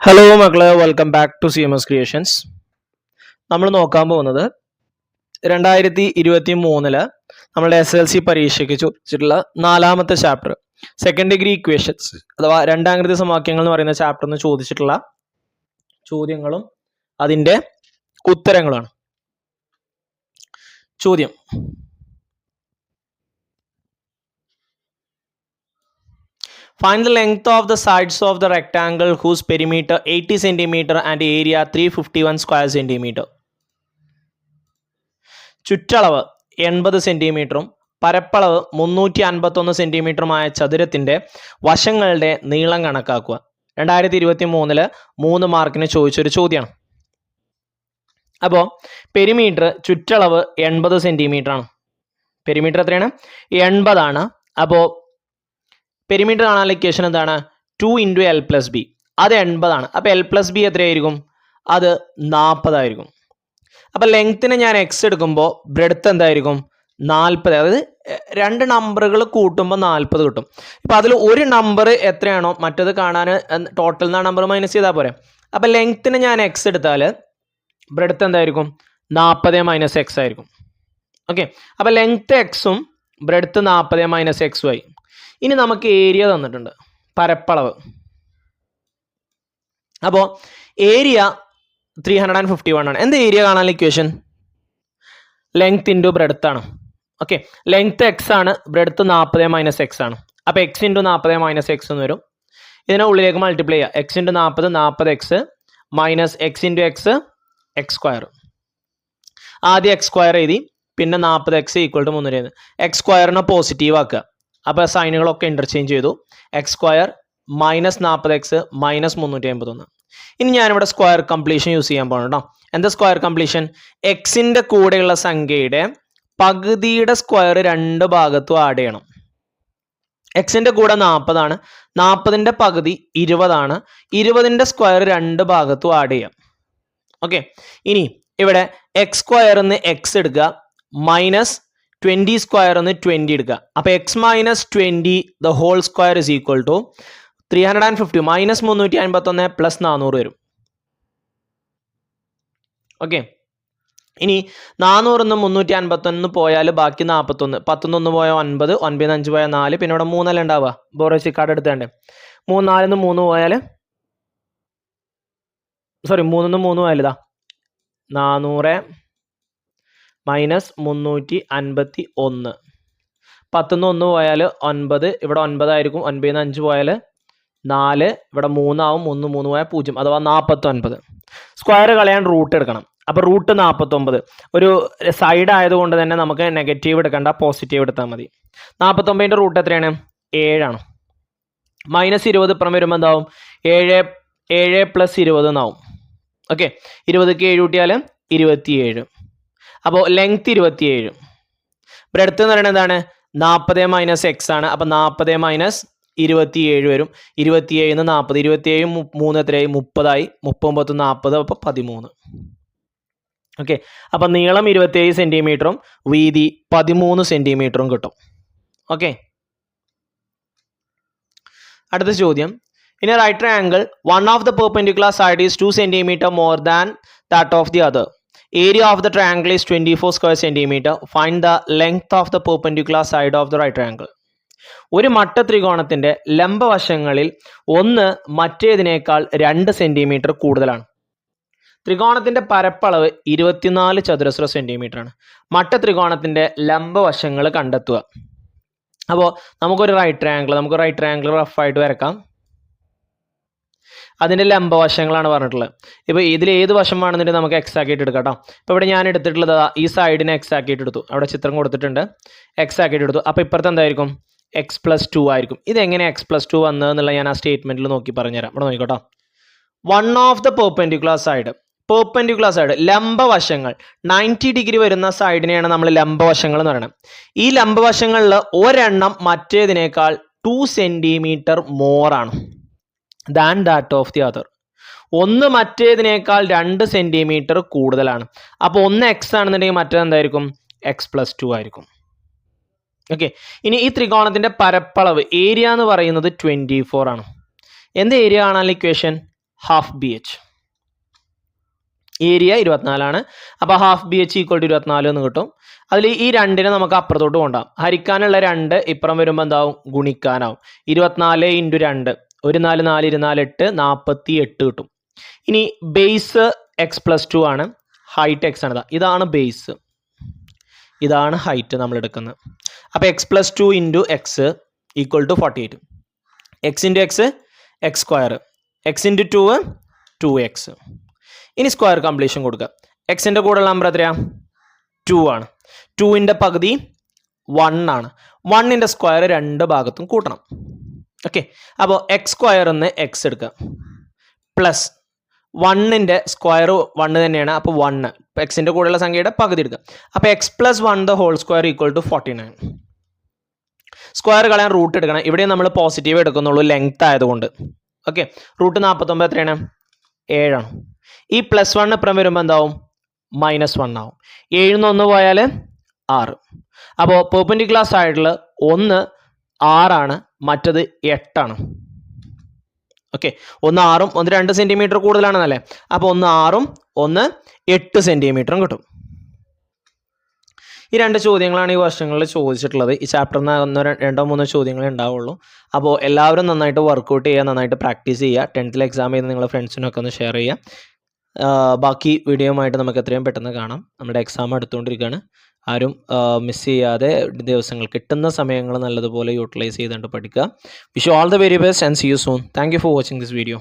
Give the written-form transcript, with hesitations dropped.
Hello മക്കളെ, welcome back to CMS creations. നമ്മൾ നോക്കാൻ പോകുന്നത് 2023 നമ്മളുടെ SLC പരീക്ഷയ്ക്ക് ചോദിച്ചിട്ടുള്ള 4ാമത്തെ ചാപ്റ്റർ സെക്കൻഡ് ഡിഗ്രി ഇക്വേഷൻസ് അഥവാ രണ്ടാംകൃതി സമവാക്യങ്ങൾ എന്ന് പറയുന്ന ചാപ്റ്ററിന് ചോദിച്ചിട്ടുള്ള ചോദ്യങ്ങളും അതിൻ്റെ ഉത്തരങ്ങളാണ്. ചോദ്യം: Find the length of the sides of the rectangle whose perimeter 80 cm and area 351 square cm. ചുറ്റളവ് 80 സെന്റിമീറ്ററും പരപ്പളവ് 351 സെന്റിമീറ്ററുമായ ചതുരത്തിന്റെ വശങ്ങളുടെ നീളം കണക്കാക്കുക. 2023 3 മാർക്കിന് ചോദിച്ചൊരു ചോദ്യമാണ്. അപ്പോൾ പെരിമീറ്റർ ചുറ്റളവ് 80 സെന്റിമീറ്റർ ആണ്. പെരിമീറ്റർ എത്രയാണ്? 80 ആണ്. അപ്പോൾ പെരിമീറ്റർ കാണാനുള്ള ഇക്വേഷൻ എന്താണ്? 2 × L+B. അത് 80 ആണ്. അപ്പോൾ L+B എത്രയായിരിക്കും? അത് 40 ആയിരിക്കും. അപ്പോൾ ലെങ്ത്തിന് ഞാൻ എക്സ് എടുക്കുമ്പോൾ ബ്രെഡ്ത്ത് എന്തായിരിക്കും? 40. അതായത് രണ്ട് നമ്പറുകൾ കൂട്ടുമ്പോൾ 40 കിട്ടും. ഇപ്പോൾ അതിൽ ഒരു നമ്പർ എത്രയാണോ മറ്റത് കാണാൻ ടോട്ടൽ എന്ന നമ്പർ മൈനസ് ചെയ്താൽ പോരെ. അപ്പോൾ ലെങ്ത്തിന് ഞാൻ എക്സ് എടുത്താൽ ബ്രെഡ്ത്ത് എന്തായിരിക്കും? 40 - x ആയിരിക്കും. ഓക്കെ, അപ്പോൾ ലെങ്ത്ത് എക്സും ബ്രെഡ്ത്ത് 40 - x ആയി. ഇനി നമുക്ക് ഏരിയ തന്നിട്ടുണ്ട്, പരപ്പളവ്. അപ്പോൾ ഏരിയ 351 ആണ്. എന്ത് ഏരിയ കാണാൻ ഇക്വേഷൻ? ലെങ്ത് ഇൻറ്റു ബ്രെഡ്ത്ത് ആണ്. ഓക്കെ, ലെങ്ത് എക്സ് ആണ്, ബ്രെഡ്ത്ത് 40 - x ആണ്. അപ്പോൾ x × 40 - x എന്ന് വരും. ഇതിനെ ഉള്ളിലേക്ക് മൾട്ടിപ്ലൈ ചെയ്യുക. x × 40 40x minus x × x x². ആദ്യം x² എഴുതി, പിന്നെ 40x = 300. x² പോസിറ്റീവ് ആക്കുക. അപ്പോൾ സൈനുകളൊക്കെ ഇൻ്റർചേഞ്ച് ചെയ്തു. x² minus 40x minus 351. ഇനി ഞാനിവിടെ സ്ക്വയർ കംപ്ലീഷൻ യൂസ് ചെയ്യാൻ പോകണം കേട്ടോ. എന്താ സ്ക്വയർ കംപ്ലീഷൻ? എക്സിൻ്റെ കൂടെയുള്ള സംഖ്യയുടെ പകുതിയുടെ സ്ക്വയർ രണ്ട് ഭാഗത്തും ആഡ് ചെയ്യണം. എക്സിൻ്റെ കൂടെ 40 ആണ്, 40ൻ്റെ പകുതി 20 ആണ്, 20ൻ്റെ സ്ക്വയർ രണ്ട് ഭാഗത്തും ആഡ് ചെയ്യാം. ഓക്കെ, ഇനി ഇവിടെ x² x എടുക്കുക, മൈനസ് 20² 20 എടുക്കുക. അപ്പോൾ x - 20 the whole square is equal to 350 - 351 + 400 വരും. ഓക്കെ, ഇനി 400 351 പോയാൽ ബാക്കി 41. 10 പോയാൽ 9, 9 5 പോയാൽ 4, പിന്നെ ഇവിടെ 3 അല്ല ഉണ്ടാവുക. ബോറോസി കാർഡ് എടുത്തേണ്ടേ. 3 4 3 പോയാൽ 3 പോയാൽ ഇതാ 400 മൈനസ് 351. 10 1 പോയാൽ 9, ഇവിടെ 9 ആയിരിക്കും. 9 5 പോയാൽ 4, ഇവിടെ 3 ആവും. 3 പോയാൽ 0, അഥവാ 49. സ്ക്വയർ കളയാൻ റൂട്ട് എടുക്കണം. അപ്പോൾ റൂട്ട് 49 ഒരു സൈഡ് ആയതുകൊണ്ട് തന്നെ നമുക്ക് നെഗറ്റീവ് എടുക്കണ്ട, പോസിറ്റീവ് എടുത്താൽ മതി. 49ൻ്റെ റൂട്ട് എത്രയാണ്? 7 ആണ്. മൈനസ് 20 ഇപ്പുറം വരുമ്പോൾ എന്താവും? 7 + 20 എന്നാവും. ഓക്കെ, 20ക്ക് 7 കൂട്ടിയാൽ 27. അപ്പോൾ ലെങ്ത് 27. ബ്രെഡ്ത്ത് എന്ന് പറയുന്നത് എന്താണ്? 40 - x ആണ്. അപ്പോൾ 40 - 27 വരും. 27 × 40, 27 3 എത്രയായി? 30 ആയി. 30 × 40, അപ്പോൾ 13. ഓക്കെ, അപ്പോൾ നീളം 27 സെൻറ്റിമീറ്ററും വീതി 13 സെൻറ്റിമീറ്ററും കിട്ടും. ഓക്കെ, അടുത്ത ചോദ്യം: in a right triangle one of the perpendicular side is 2 cm more than that of the other. Area of the triangle is 24 square centimeter. Find the length of the perpendicular side of the right triangle. ഒരു മട്ട ത്രികോണത്തിന്റെ ലംബവശങ്ങളിൽ ഒന്ന് മറ്റേതിനേക്കാൾ 2 centimetre കൂടുതലാണ്. ത്രികോണത്തിന്റെ പരപ്പളവ് 24 ചതുരശ്ര centimetre ആണ്. മട്ട ത്രികോണത്തിന്റെ ലംബവശങ്ങൾ കണ്ടെത്തുക. അപ്പോൾ നമുക്കൊരു റൈറ്റ് ട്രയാങ്കിൾ റഫായിട്ട് വരക്കാം. അതിൻ്റെ ലംബവശങ്ങളാണ് പറഞ്ഞിട്ടുള്ളത്. ഇപ്പോൾ ഇതിൽ ഏത് വശമാണെന്നുണ്ടെങ്കിൽ നമുക്ക് എക്സ് ആക്കിയിട്ട് എടുക്കാം കേട്ടോ. ഇപ്പോൾ ഇവിടെ ഞാൻ എടുത്തിട്ടുള്ളത് ഈ സൈഡിനെ എക്സ് ആക്കിയിട്ട് എടുത്തു. അവിടെ ചിത്രം കൊടുത്തിട്ടുണ്ട്, എക്സ് ആക്കിയിട്ട് എടുത്തു. അപ്പോൾ ഇപ്പുറത്ത് എന്തായിരിക്കും? x+2 ആയിരിക്കും. ഇതെങ്ങനെ x+2 വന്നതെന്നുള്ള ഞാൻ ആ സ്റ്റേറ്റ്മെൻറ്റിൽ നോക്കി പറഞ്ഞുതരാം. ഇവിടെ നോക്കിക്കോട്ടോ. One of the perpendicular side ലംബവശങ്ങൾ 90 ഡിഗ്രി വരുന്ന സൈഡിനെയാണ് നമ്മൾ ലംബവശങ്ങൾ എന്ന് പറയുന്നത്. ഈ ലംബവശങ്ങളിൽ ഒരെണ്ണം മറ്റേതിനേക്കാൾ 2 സെൻറ്റിമീറ്റർ മോറാണ് than that of the other. ഒന്ന് മറ്റേതിനേക്കാൾ 2 സെൻറ്റിമീറ്റർ കൂടുതലാണ്. അപ്പോൾ ഒന്ന് എക്സ് ആണെന്നുണ്ടെങ്കിൽ മറ്റേത് എന്തായിരിക്കും? x+2 ആയിരിക്കും. ഓക്കെ, ഇനി ഈ ത്രികോണത്തിൻ്റെ പരപ്പളവ് ഏരിയ എന്ന് പറയുന്നത് 24 ആണ്. എന്ത് ഏരിയ കാണാനുള്ള equation? Half b h. Area 24 അപ്പോൾ half b h equal to 24 എന്ന് കിട്ടും. അതിൽ ഈ 2നെ നമുക്ക് അപ്പുറത്തോട്ട് കൊണ്ടാവും. ഹരിക്കാനുള്ള 2 ഇപ്പുറം വരുമ്പോൾ എന്താവും, ഗുണിക്കാനാവും. 24 × 2 1 4 4 24 8 48 കിട്ടും. ഇനി ബേസ് x+2 ആണ്, ഹൈറ്റ് x ആണ്. ഇതാണ് ബേസ്, ഇതാണ് ഹൈറ്റ് നമ്മൾ എടുക്കുന്നത്. അപ്പോൾ x+2 × x equal to 48. x × x x², x × 2 2x. ഇനി സ്ക്വയർ കംപ്ലീഷൻ കൊടുക്കുക. എക്സിൻ്റെ കൂടെയുള്ള നമ്പർ എത്രയാ, 2 ആണ്. 2ൻ്റെ പകുതി 1 ആണ്. 1ൻ്റെ സ്ക്വയർ 2 ഭാഗത്തും കൂട്ടണം. ഓക്കെ, അപ്പോൾ x² എന്ന് x എടുക്കുക പ്ലസ് 1ൻ്റെ സ്ക്വയർ 1 തന്നെയാണ്. അപ്പോൾ 1 എക്സിൻ്റെ കൂടെയുള്ള സംഖ്യയുടെ പകുതി എടുക്കുക. അപ്പോൾ x+1² ഈക്വൽ ടു 49. സ്ക്വയർ കളയാൻ റൂട്ട് എടുക്കണം. ഇവിടെ നമ്മൾ പോസിറ്റീവ് എടുക്കുന്നുള്ളൂ ലെങ്ത് ആയതുകൊണ്ട്. ഓക്കെ, റൂട്ട് 49 എത്രയാണ്, 7 ആണ്. ഈ +1 ഇപ്പുറം വരുമ്പോൾ എന്താവും, -1 ആവും. 7 ന്ന് 1 പോയാൽ 6. അപ്പോൾ പെർപെൻഡിക്കുലർ സൈഡിൽ ഒന്ന് 6 ആണ്, മറ്റത് 8 ആണ്. ഓക്കെ, ഒന്ന് 6ഉം ഒന്ന് 2 സെൻറ്റിമീറ്റർ കൂടുതലാണെന്നല്ലേ. അപ്പോൾ ഒന്ന് 6ഉം ഒന്ന് 8 സെൻറ്റിമീറ്ററും കിട്ടും. ഈ 2 ചോദ്യങ്ങളാണ് ഈ വർഷങ്ങളിൽ ചോദിച്ചിട്ടുള്ളത്. ഈ ചാപ്റ്ററിന് 2-3 ചോദ്യങ്ങളേ ഉണ്ടാവുള്ളൂ. അപ്പോൾ എല്ലാവരും നന്നായിട്ട് വർക്കൗട്ട് ചെയ്യുക, നന്നായിട്ട് പ്രാക്ടീസ് ചെയ്യുക. 10th എക്സാം ചെയ്ത് നിങ്ങളുടെ ഫ്രണ്ട്സിനൊക്കെ ഒന്ന് ഷെയർ ചെയ്യുക. ബാക്കി വീഡിയോയുമായിട്ട് നമുക്ക് എത്രയും പെട്ടെന്ന് കാണാം. നമ്മുടെ എക്സാം എടുത്തുകൊണ്ടിരിക്കുകയാണ്. ആരും മിസ് ചെയ്യാതെ ദിവസങ്ങൾ കിട്ടുന്ന സമയങ്ങൾ നല്ലതുപോലെ യൂട്ടിലൈസ് ചെയ്തുകൊണ്ട് പഠിക്കുക. Wish you all the very best and see you soon. Thank you for watching this video.